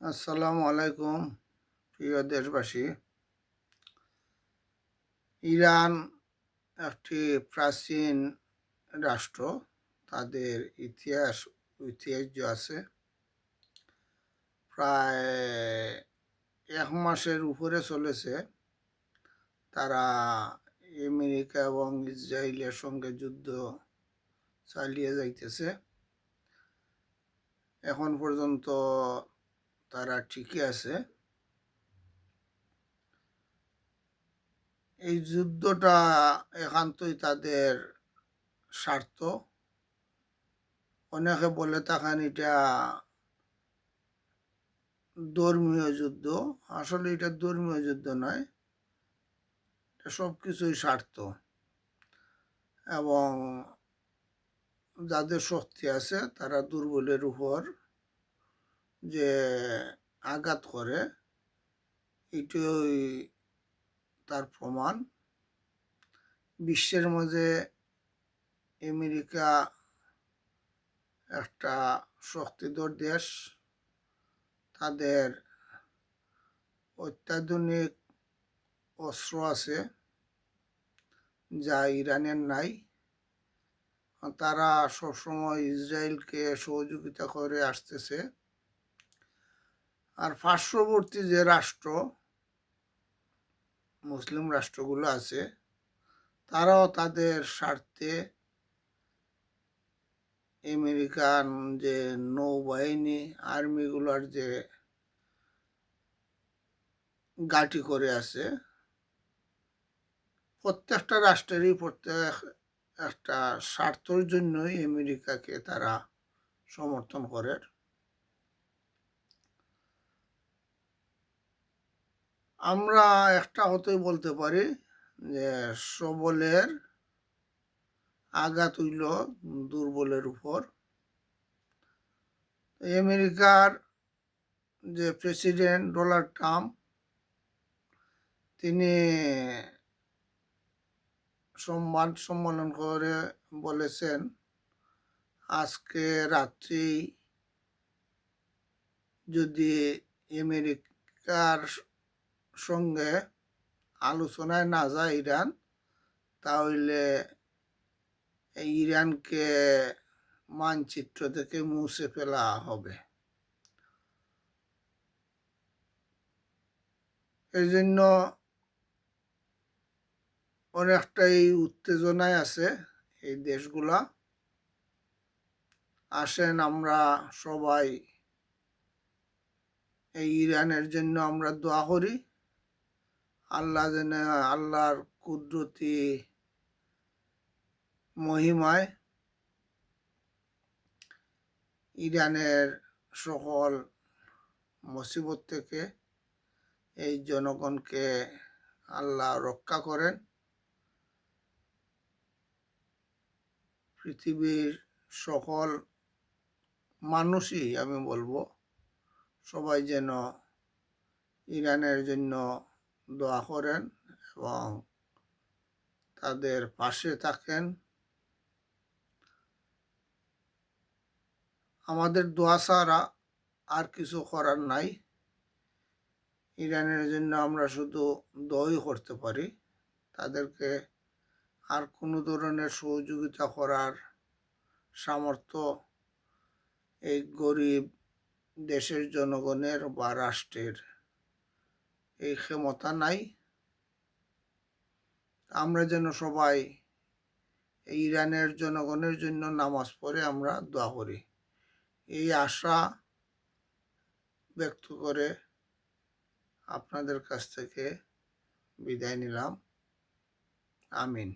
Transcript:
আসসালামু আলাইকুম প্রিয় দেশবাসী। ইরান একটি প্রাচীন রাষ্ট্র। তাদের ঐতিহ্য আছে। প্রায় 1 মাসের উপরে চলেছে তারা আমেরিকা এবং ইসরায়েলের সঙ্গে যুদ্ধ চালিয়ে যাইতেছে। এখন পর্যন্ত তারা ঠিকই আছে। এই যুদ্ধটা একান্তই তাদের স্বার্থ। অনেকে বলে থাকেন এটা ধর্মীয় যুদ্ধ। আসলে এটা ধর্মীয় যুদ্ধ নয়, এটা সব কিছুই স্বার্থ। এবং যাদের শক্তি আছে তারা দুর্বলের উপর যে আঘাত করে, এটাই তার প্রমাণ। বিশ্বের মাঝে আমেরিকা একটা শক্তিধর দেশ। তাদের অত্যাধুনিক অস্ত্র আছে যা ইরানের নাই। তারা সবসময় ইসরায়েলকে সহযোগিতা করে আসতেছে। আর পার্শ্ববর্তী যে রাষ্ট্র, মুসলিম রাষ্ট্রগুলো আছে, তারাও তাদের স্বার্থে আমেরিকান যে নৌবাহিনী আর্মিগুলোর যে ঘাঁটি করে আছে, প্রত্যেকটা রাষ্ট্রেরই প্রত্যেক একটা স্বার্থের জন্যই আমেরিকাকে তারা সমর্থন করে। আমরা একটা কথাই বলতে পারি যে সবলের আঘাত হইল দুর্বলের উপর। আমেরিকার যে প্রেসিডেন্ট ডোনাল্ড ট্রাম্প, তিনি সংবাদ সম্মেলন করে বলেছেন আজকে রাত্রি যদি আমেরিকার সঙ্গে আলোচনায় না যায় ইরান, তাহলে ইরানকে মানচিত্র থেকে মুছে ফেলা হবে। এই জন্য অনেকটাই উত্তেজনায় আছে এই দেশগুলা। আসেন আমরা সবাই এই ইরানের জন্য আমরা দোয়া করি। আল্লাহ যেন আল্লাহর কুদরতি মহিমায় ইরানের সকল মুসিবত থেকে এই জনগণকে আল্লাহ রক্ষা করেন। পৃথিবীর সকল মানুষই, আমি বলবো, সবাই যেন ইরানের জন্য দোয়া করেন এবং তাদের পাশে থাকেন। আমাদের দোয়া ছাড়া আর কিছু করার নাই। ইরানের জন্য আমরা শুধু দোয়াই করতে পারি। তাদেরকে আর কোনো ধরনের সহযোগিতা করার সামর্থ্য এই গরিব দেশের জনগণের বা রাষ্ট্রের এই ক্ষমতা নাই। আমরা যেন সবাই ইরানের জনগণের জন্য নামাজ পড়ে আমরা দোয়া করি, এই আশা ব্যক্ত করে আপনাদের কাছ থেকে বিদায় নিলাম। আমিন।